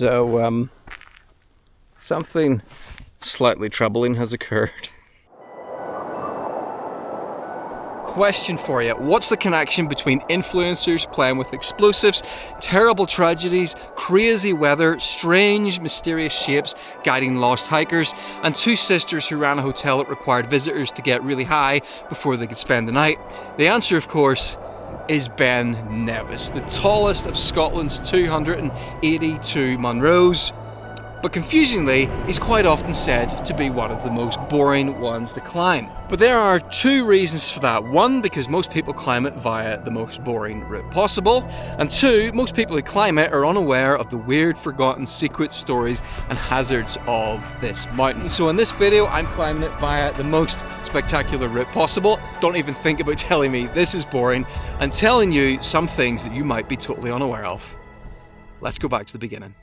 So, something slightly troubling has occurred. Question for you. What's the connection between influencers playing with explosives, terrible tragedies, crazy weather, strange, mysterious shapes guiding lost hikers, and two sisters who ran a hotel that required visitors to get really high before they could spend the night? The answer, of course, is Ben Nevis, the tallest of Scotland's 282 Munroes. But confusingly, he's quite often said to be one of the most boring ones to climb. But there are two reasons for that. One, because most people climb it via the most boring route possible. And two, most people who climb it are unaware of the weird, forgotten secret stories and hazards of this mountain. So in this video, I'm climbing it via the most spectacular route possible. Don't even think about telling me this is boring, and telling you some things that you might be totally unaware of. Let's go back to the beginning.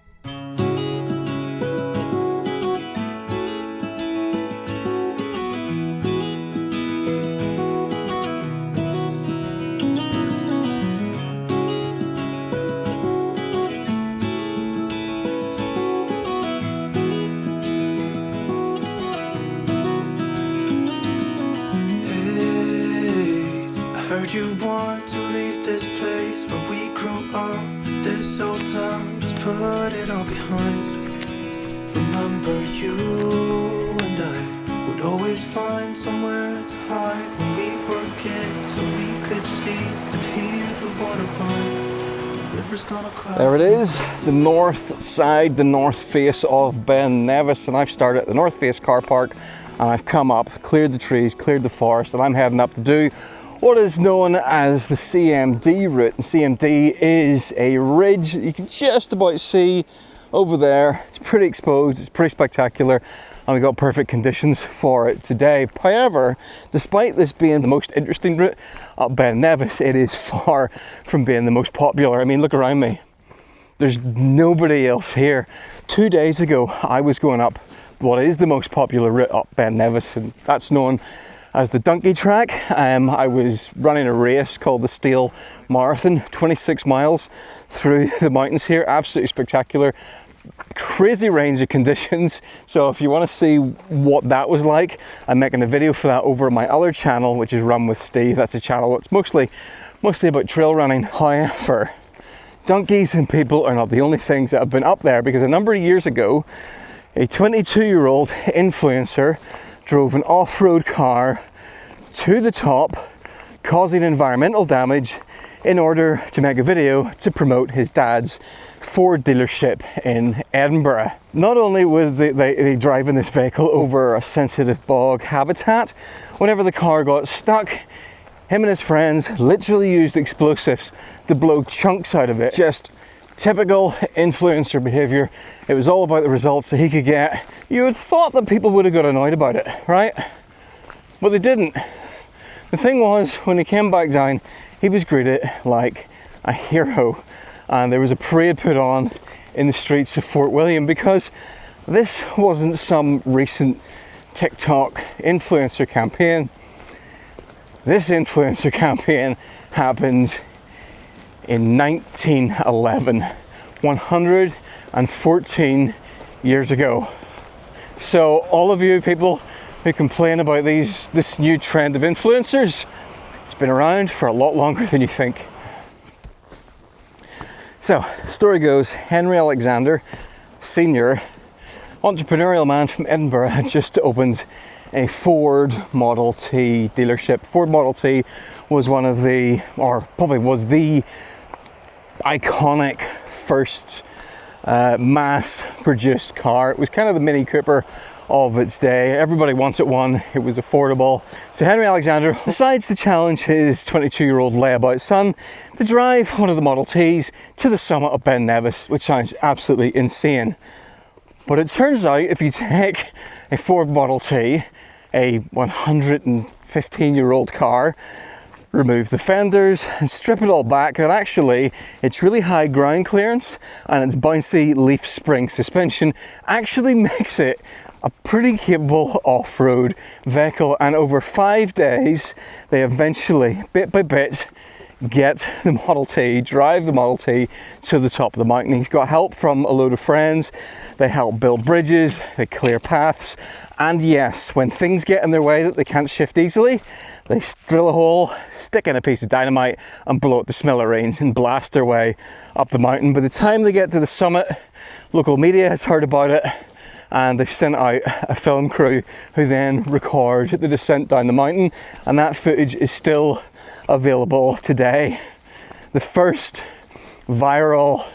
You want to leave this place where we grew up, this old town, just put it all behind. Remember you and I would always find somewhere to hide when we were kids, so we could see and hear the water run. The river's gonna cry. There it is, the north side, the north face of Ben Nevis, and I've started at the north face car park, and I've come up, cleared the trees, cleared the forest, and I'm heading up to do what is known as the CMD route. And CMD is a ridge that you can just about see over there. It's pretty exposed, it's pretty spectacular, and we got perfect conditions for it today. However, despite this being the most interesting route up Ben Nevis, it is far from being the most popular. I mean, look around me. There's nobody else here. 2 days ago, I was going up what is the most popular route up Ben Nevis, and that's known as the donkey track. I was running a race called the Steel Marathon, 26 miles through the mountains here. Absolutely spectacular, crazy range of conditions. So if you want to see what that was like, I'm making a video for that over on my other channel, which is Run with Steve. That's a channel that's mostly about trail running. However, donkeys and people are not the only things that have been up there, because a number of years ago, a 22-year-old influencer drove an off-road car to the top, causing environmental damage in order to make a video to promote his dad's Ford dealership in Edinburgh. Not only was they driving this vehicle over a sensitive bog habitat, whenever the car got stuck, him and his friends literally used explosives to blow chunks out of it. Just typical influencer behavior. It was all about the results that he could get. You would have thought that people would have got annoyed about it, right? But they didn't. The thing was, when he came back down, he was greeted like a hero. And there was a parade put on in the streets of Fort William, because this wasn't some recent TikTok influencer campaign. This influencer campaign happened in 1911, 114 years ago. So all of you people who complain about this new trend of influencers, it's been around for a lot longer than you think. So, story goes, Henry Alexander, Sr., entrepreneurial man from Edinburgh, had just opened a Ford Model T dealership. Ford Model T was one of the, or probably was the iconic first mass-produced car. It was kind of the Mini Cooper of its day. Everybody wanted one. It was affordable. So Henry Alexander decides to challenge his 22-year-old layabout son to drive one of the Model Ts to the summit of Ben Nevis, which sounds absolutely insane. But it turns out if you take a Ford Model T, a 115-year-old car, remove the fenders and strip it all back, and actually its really high ground clearance and its bouncy leaf spring suspension actually makes it a pretty capable off-road vehicle. And over 5 days they eventually, bit by bit, get the Model T, drive the Model T to the top of the mountain. He's got help from a load of friends. They help build bridges, they clear paths, and yes, when things get in their way that they can't shift easily, they drill a hole, stick in a piece of dynamite and blow it to smithereens and blast their way up the mountain. By the time they get to the summit, local media has heard about it and they've sent out a film crew who then record the descent down the mountain, and that footage is still available today. The first viral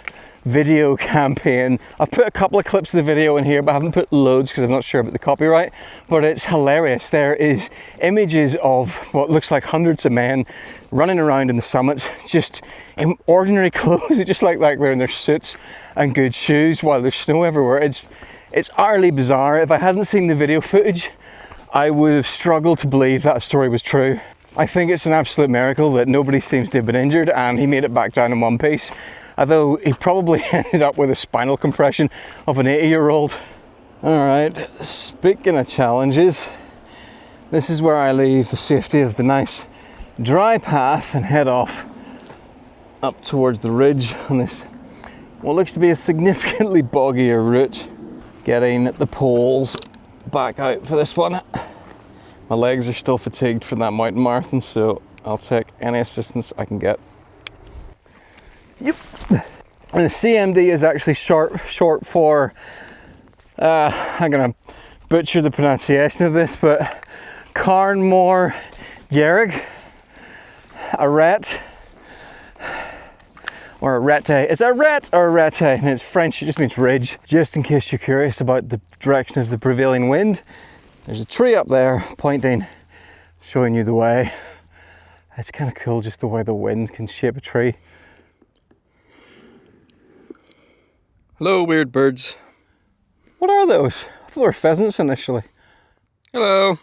video campaign. I've put a couple of clips of the video in here, but I haven't put loads because I'm not sure about the copyright, but it's hilarious. There is images of what looks like hundreds of men running around in the summits, just in ordinary clothes. It just like they're in their suits and good shoes while there's snow everywhere. It's utterly bizarre. If I hadn't seen the video footage, I would have struggled to believe that story was true. I think it's an absolute miracle that nobody seems to have been injured and he made it back down in one piece, although he probably ended up with a spinal compression of an 80-year-old. Alright, speaking of challenges, this is where I leave the safety of the nice dry path and head off up towards the ridge on this, what looks to be a significantly boggier route. Getting the poles back out for this one. My legs are still fatigued from that mountain marathon, so I'll take any assistance I can get. Yep. And the CMD is actually short for, I'm gonna butcher the pronunciation of this, but Càrn Mòr Dearg Arête. Or arete. Is it arete or arete? I mean, it's French, it just means ridge. Just in case you're curious about the direction of the prevailing wind, there's a tree up there pointing, showing you the way. It's kind of cool just the way the wind can shape a tree. Hello, weird birds. What are those? I thought they were pheasants initially. Hello.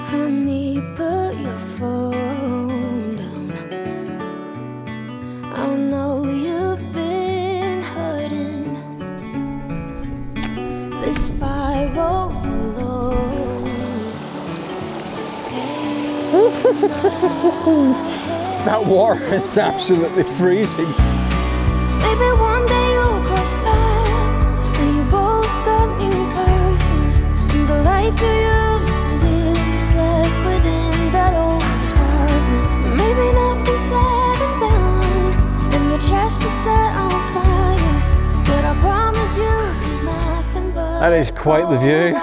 Honey, put your phone down. I know you've been hurting. The spirals alone. That water is absolutely freezing. Maybe one day you'll cross paths and you both got new perfumes. And the life you used to live is left within that old apartment. Maybe nothing's said and done, and your chest is set on fire. But I promise you there's nothing but That is quite the view.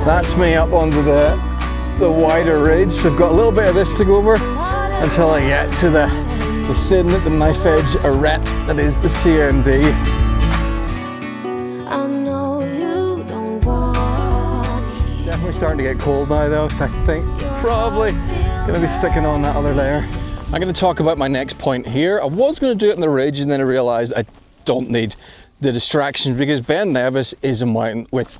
That's me up onto the wider ridge. So I've got a little bit of this to go over until I get to the thin, the knife edge arete that is the CMD. I know you don't want it. Definitely starting to get cold now though, so I think probably gonna be sticking on that other layer. I'm gonna talk about my next point here. I was gonna do it in the ridge and then I realized I don't need the distractions because Ben Nevis is a mountain with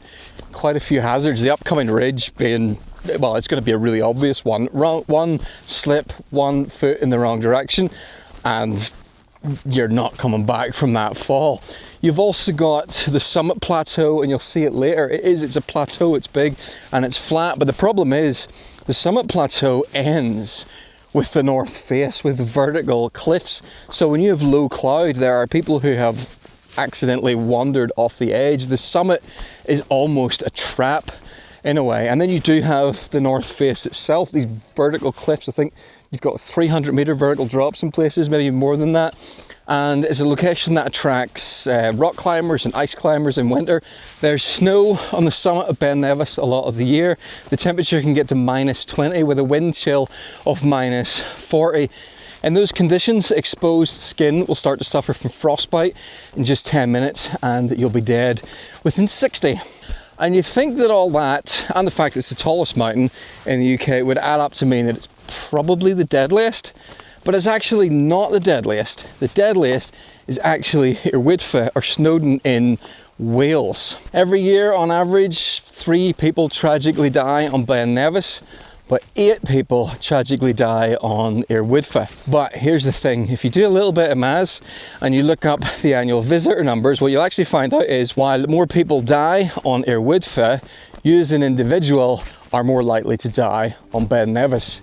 quite a few hazards. The upcoming ridge being, well, it's going to be a really obvious one. One slip, 1 foot in the wrong direction, and you're not coming back from that fall. You've also got the summit plateau, and you'll see it later. It's a plateau, it's big and it's flat, but the problem is the summit plateau ends with the north face, with vertical cliffs. So when you have low cloud, there are people who have accidentally wandered off the edge. The summit is almost a trap in a way. And then you do have the north face itself, these vertical cliffs. I think you've got 300-meter vertical drops in places, maybe more than that. And it's a location that attracts rock climbers and ice climbers in winter. There's snow on the summit of Ben Nevis a lot of the year. The temperature can get to -20 with a wind chill of -40. In those conditions, exposed skin will start to suffer from frostbite in just 10 minutes and you'll be dead within 60. And you think that all that, and the fact that it's the tallest mountain in the UK, would add up to mean that it's probably the deadliest, but it's actually not the deadliest. The deadliest is actually Irwydfa or Snowdon in Wales. Every year, on average, 3 people tragically die on Ben Nevis. but 8 people tragically die on Air Woodfa. But here's the thing, if you do a little bit of maths and you look up the annual visitor numbers, what you'll actually find out is while more people die on Air Woodfa, you as an individual are more likely to die on Ben Nevis.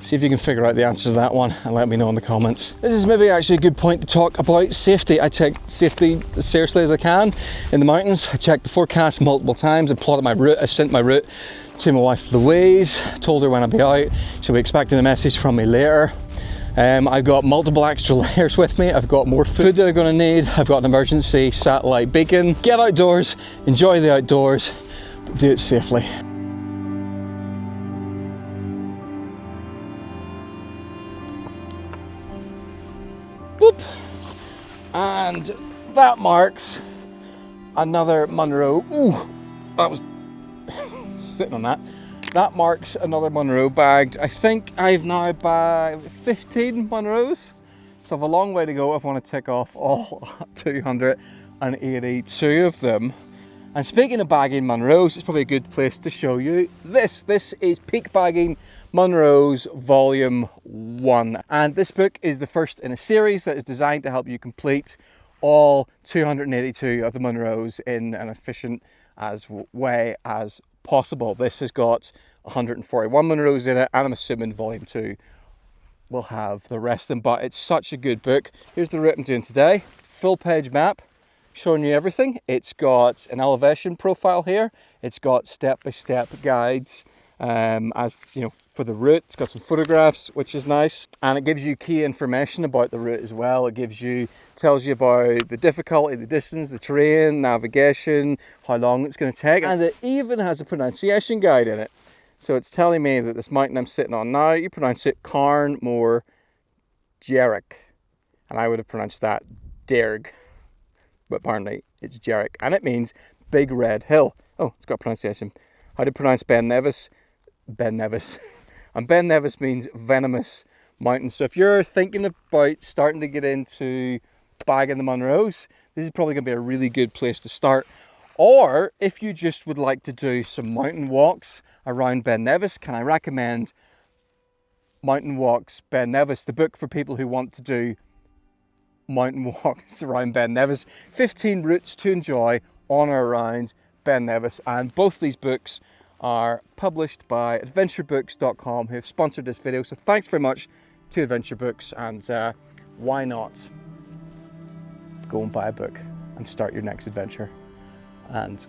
See if you can figure out the answer to that one and let me know in the comments. This is maybe actually a good point to talk about safety. I take safety as seriously as I can in the mountains. I checked the forecast multiple times. I plotted my route. I sent my route to my wife Louise, told her when I'd be out. She'll be expecting a message from me later. I've got multiple extra layers with me. I've got more food that I'm gonna need. I've got an emergency satellite beacon. Get outdoors, enjoy the outdoors, but do it safely. Whoop. And that marks another Munroe. Ooh, that was sitting on that. That marks another Munroe bagged. I think I've now bagged 15 Munroes. So I have a long way to go if I want to tick off all 282 of them. And speaking of bagging Munroes, it's probably a good place to show you this. This is Peak Bagging Munroes Volume 1. And this book is the first in a series that is designed to help you complete all 282 of the Munroes in an efficient way as possible. This has got 141 Munroes in it, and I'm assuming Volume 2 will have the rest of them, but it's such a good book. Here's the route I'm doing today. Full page map showing you everything. It's got an elevation profile here. It's got step-by-step guides as you know for the route. It's got some photographs, which is nice, and it gives you key information about the route as well. It tells you about the difficulty, the distance, the terrain, navigation, how long it's going to take, and it even has a pronunciation guide in it. So it's telling me that this mountain I'm sitting on now, you pronounce it Càrn Mòr Dearg, and I would have pronounced that Dearg, but apparently it's Dearg, and it means big red hill. Oh, it's got pronunciation. How to pronounce Ben Nevis? Ben Nevis. And Ben Nevis means venomous mountain. So if you're thinking about starting to get into bagging the Munroes, this is probably going to be a really good place to start. Or if you just would like to do some mountain walks around Ben Nevis, can I recommend Mountain Walks Ben Nevis, the book for people who want to do mountain walks around Ben Nevis. 15 routes to enjoy on or around Ben Nevis. And both these books are published by adventurebooks.com, who have sponsored this video. So thanks very much to Adventure Books, and why not go and buy a book and start your next adventure. And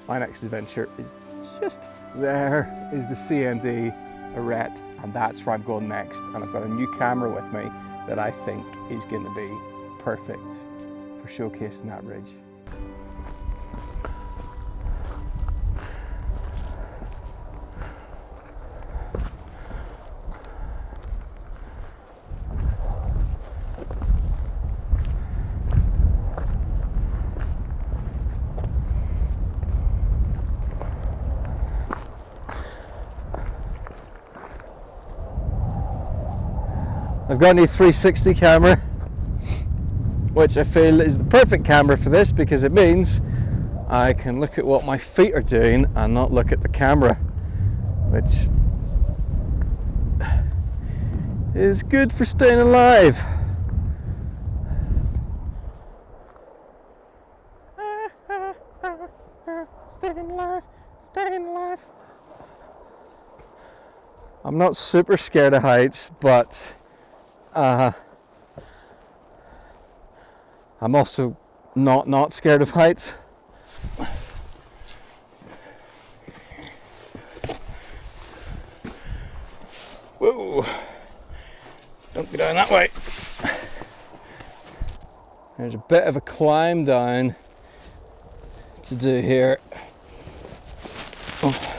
my next adventure is just there, is the CMD Arête, and that's where I'm going next. And I've got a new camera with me that I think is going to be perfect for showcasing that ridge. I've got a new 360 camera, which I feel is the perfect camera for this, because it means I can look at what my feet are doing and not look at the camera, which is good for staying alive. Staying alive, staying alive. I'm not super scared of heights, but I'm also not scared of heights. Whoa! Don't go down that way. There's a bit of a climb down to do here. Oh.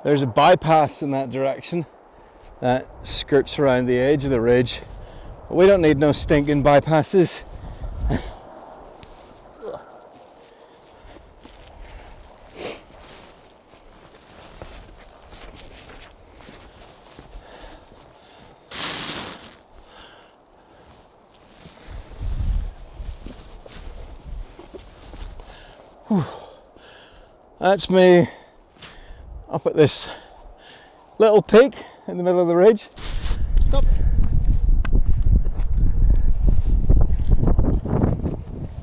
There's a bypass in that direction, that skirts around the edge of the ridge. But we don't need no stinking bypasses. That's me up at this little peak in the middle of the ridge. Stop.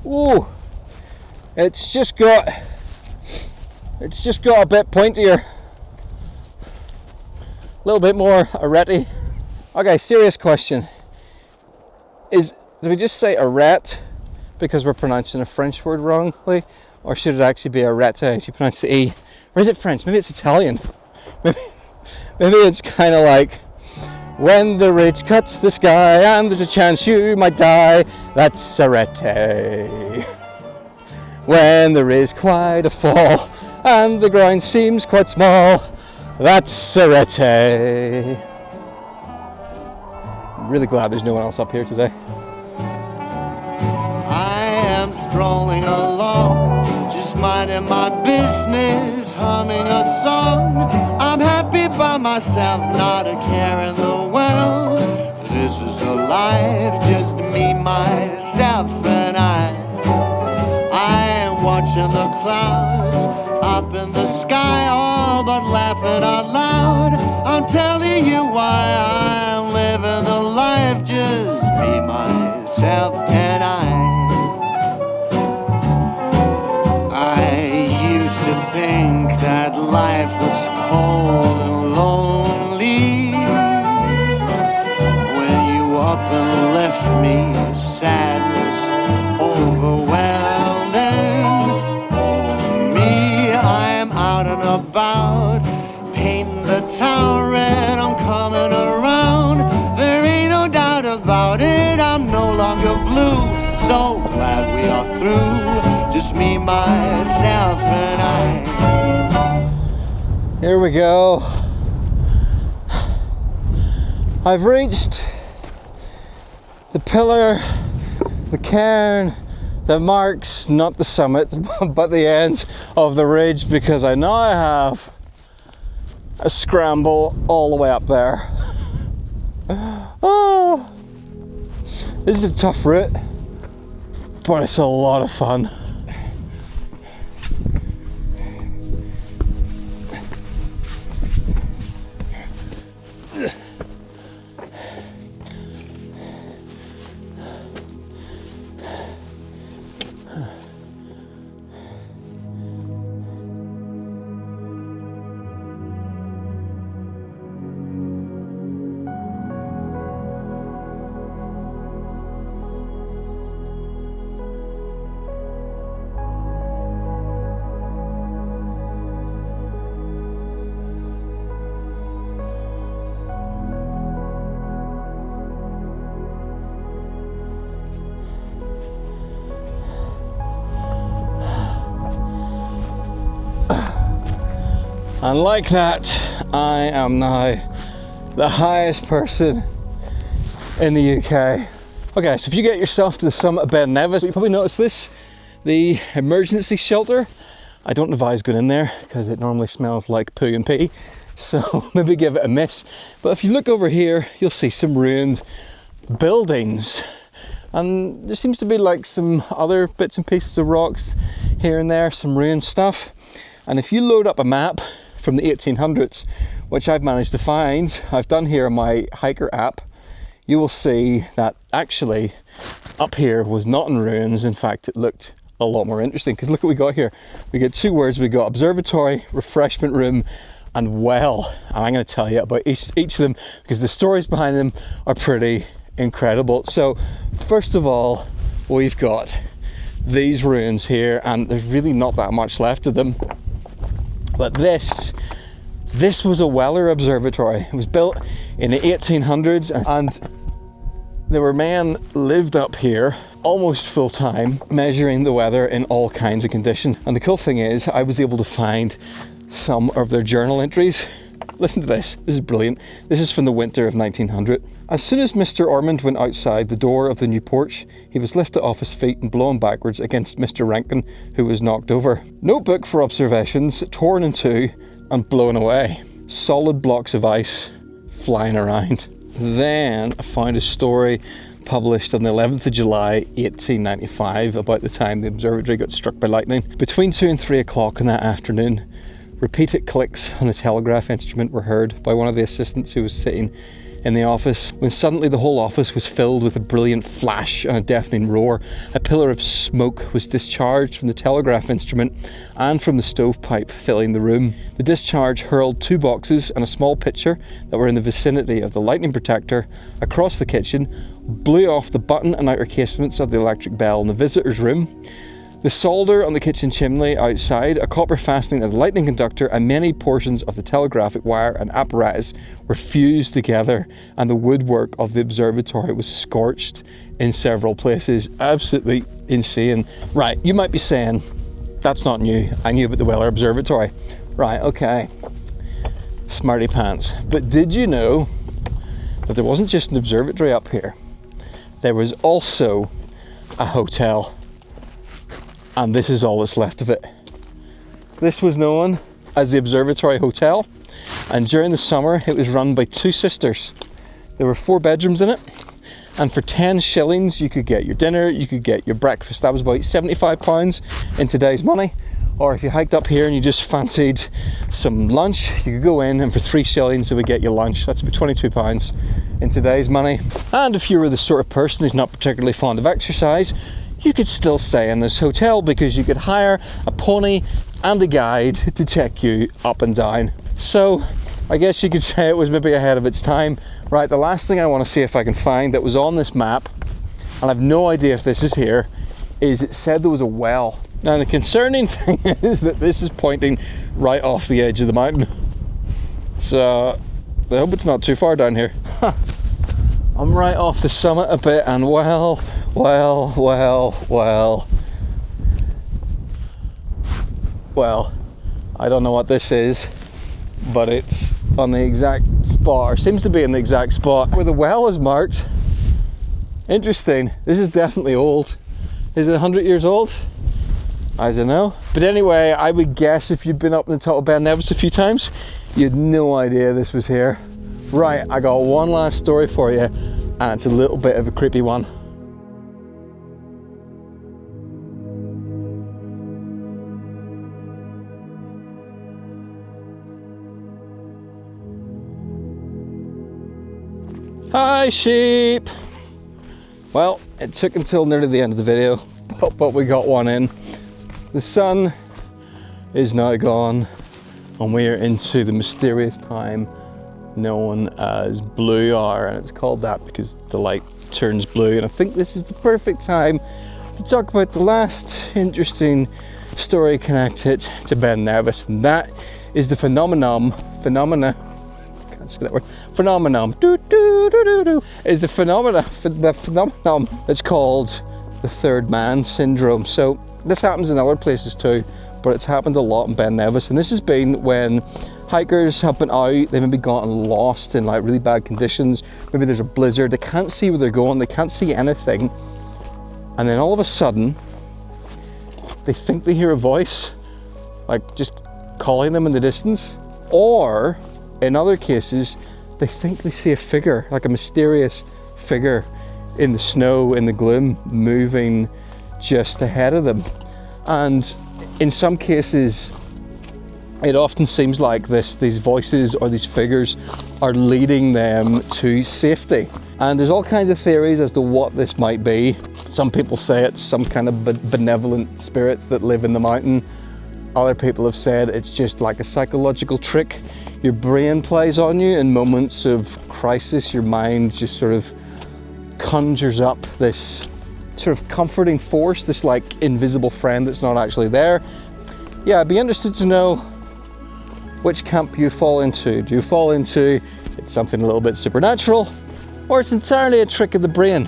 Ooh, it's just got a bit pointier, a little bit more arete. Okay, serious question. Do we just say arête because we're pronouncing a French word wrongly? Or should it actually be arete as you pronounce the E? Or is it French? Maybe it's Italian. Maybe it's kind of like, when the ridge cuts the sky and there's a chance you might die, that's arete. When there is quite a fall and the ground seems quite small, that's arete. I'm really glad there's no one else up here today. I am strolling along, just minding my business, humming a song. I'm happy by myself, not a care in the world. This is a life, just me, myself, and I am watching the clouds up in the sky, all but laughing out loud. I'm telling you why I'm living the life, just me, myself, and I used to think that life was cold and lonely when you up and left me, sadness overwhelming. Oh me, I am out and about, painting the town red, I'm coming around. There ain't no doubt about it, I'm no longer blue. So glad we are through, just me, myself, and I. Here we go. I've reached the pillar, the cairn that marks not the summit but the end of the ridge, because I now have a scramble all the way up there. Oh, this is a tough route, but it's a lot of fun. And like that, I am now the highest person in the UK. Okay, so if you get yourself to the summit of Ben Nevis, you probably noticed this, the emergency shelter. I don't advise going in there because it normally smells like poo and pee, so maybe give it a miss. But if you look over here, you'll see some ruined buildings. And there seems to be like some other bits and pieces of rocks here and there, some ruined stuff. And if you load up a map from the 1800s, which I've managed to find, I've done here on my hiker app, you will see that actually up here was not in ruins. In fact, it looked a lot more interesting, because look what we got here. We get two words, we got observatory, refreshment room, and well. And I'm going to tell you about each of them, because the stories behind them are pretty incredible. So first of all, we've got these ruins here, and there's really not that much left of them. But this was a Weller observatory. It was built in the 1800s, and there were men lived up here almost full time, measuring the weather in all kinds of conditions. And the cool thing is, I was able to find some of their journal entries Listen to this. This is brilliant. This is from the winter of 1900. As soon as Mr. Ormond went outside the door of the new porch, he was lifted off his feet and blown backwards against Mr. Rankin, who was knocked over. Notebook for observations, torn in two and blown away. Solid blocks of ice flying around. Then I found a story published on the 11th of July 1895 about the time the observatory got struck by lightning. Between 2 and 3 o'clock in that afternoon, repeated clicks on the telegraph instrument were heard by one of the assistants who was sitting in the office, when suddenly the whole office was filled with a brilliant flash and a deafening roar. A pillar of smoke was discharged from the telegraph instrument and from the stovepipe filling the room. The discharge hurled 2 boxes and a small pitcher that were in the vicinity of the lightning protector across the kitchen, blew off the button and outer casements of the electric bell in the visitor's room. The solder on the kitchen chimney outside, a copper fastening of the lightning conductor, and many portions of the telegraphic wire and apparatus were fused together, and the woodwork of the observatory was scorched in several places. Absolutely insane. Right, you might be saying, that's not new. I knew about the Weller Observatory. Right, okay. Smarty pants. But did you know that there wasn't just an observatory up here? There was also a hotel. And this is all that's left of it. This was known as the Observatory Hotel, and during the summer it was run by 2 sisters. There were 4 bedrooms in it, and for 10 shillings you could get your dinner, you could get your breakfast. That was about £75 in today's money. Or if you hiked up here and you just fancied some lunch, you could go in, and for 3 shillings they would get you lunch. That's about £22 in today's money. And if you were the sort of person who's not particularly fond of exercise, you could still stay in this hotel because you could hire a pony and a guide to take you up and down. So I guess you could say it was maybe ahead of its time. Right, the last thing I want to see if I can find that was on this map, and I've no idea if this is here, is it said there was a well. Now the concerning thing is that this is pointing right off the edge of the mountain. So I hope it's not too far down here. I'm right off the summit a bit, and well, I don't know what this is, but it's on the exact spot, or seems to be in the exact spot where the well is marked. Interesting. This is definitely old. Is it 100 years old? I don't know. But anyway, I would guess if you've been up on the top of Ben Nevis a few times, you had no idea this was here. Right, I got one last story for you, and it's a little bit of a creepy one. Hi sheep! Well, it took until nearly the end of the video, but we got one in. The sun is now gone, and we are into the mysterious time known as blue hour, and it's called that because the light turns blue. And I think this is the perfect time to talk about the last interesting story connected to Ben Nevis, and that is the phenomenon is the phenomenon that's called the third man syndrome. So this happens in other places too, but it's happened a lot in Ben Nevis, and this has been when hikers have been out, they've maybe gotten lost in like really bad conditions, maybe there's a blizzard, they can't see where they're going, they can't see anything, and then all of a sudden they think they hear a voice like just calling them in the distance, or in other cases they think they see a figure, like a mysterious figure in the snow, in the gloom, moving just ahead of them. And in some cases it often seems like these voices or these figures are leading them to safety. And there's all kinds of theories as to what this might be. Some people say it's some kind of benevolent spirits that live in the mountain. Other people have said it's just like a psychological trick. Your brain plays on you in moments of crisis. Your mind just sort of conjures up this sort of comforting force, this like invisible friend that's not actually there. Yeah, I'd be interested to know which camp you fall into. Do you fall into it's something a little bit supernatural, or it's entirely a trick of the brain?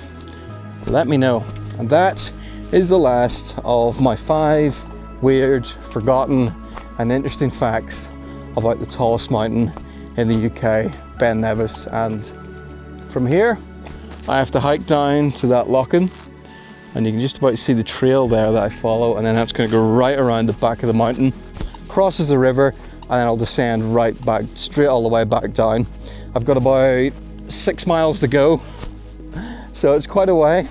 Let me know. And that is the last of my 5 weird, forgotten and interesting facts about the tallest mountain in the UK, Ben Nevis, and from here I have to hike down to that lock-in, and you can just about see the trail there that I follow, and then that's going to go right around the back of the mountain, crosses the river, and then I'll descend right back, straight all the way back down. I've got about 6 miles to go, so it's quite a way.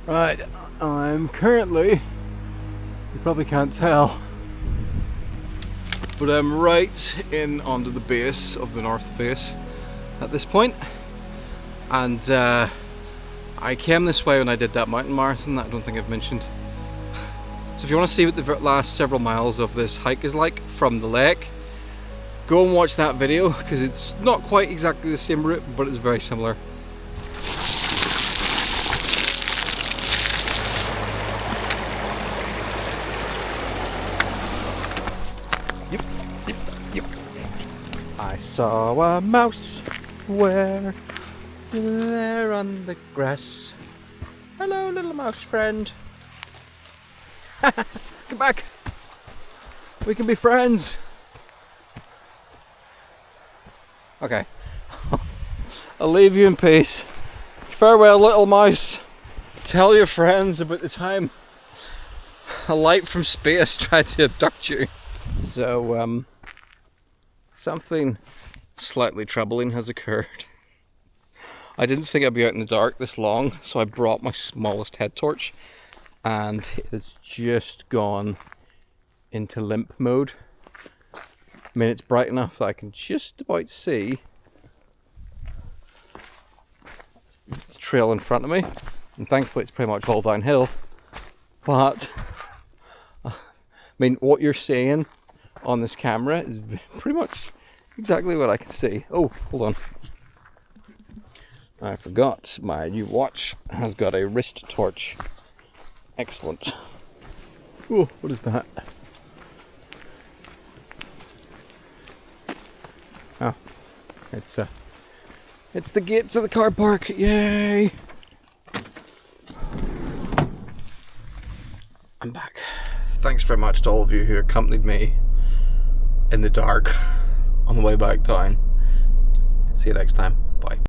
Right, I'm currently, you probably can't tell, but I'm right in onto the base of the north face at this point, and I came this way when I did that mountain marathon that I don't think I've mentioned. So if you want to see what the last several miles of this hike is like from the lake, go and watch that video, because it's not quite exactly the same route, but it's very similar. I saw a mouse where there on the grass. Hello, little mouse friend. Come back. We can be friends. Okay. I'll leave you in peace. Farewell, little mouse. Tell your friends about the time a light from space tried to abduct you. So, something slightly troubling has occurred. I didn't think I'd be out in the dark this long, so I brought my smallest head torch, and it's just gone into limp mode. I mean, it's bright enough that I can just about see the trail in front of me, and thankfully it's pretty much all downhill. But I mean, what you're seeing on this camera is pretty much exactly what I can see. Oh, hold on. I forgot my new watch has got a wrist torch. Excellent. Oh, what is that? Oh, it's the gates of the car park. Yay! I'm back. Thanks very much to all of you who accompanied me in the dark on the way back down. See you next time.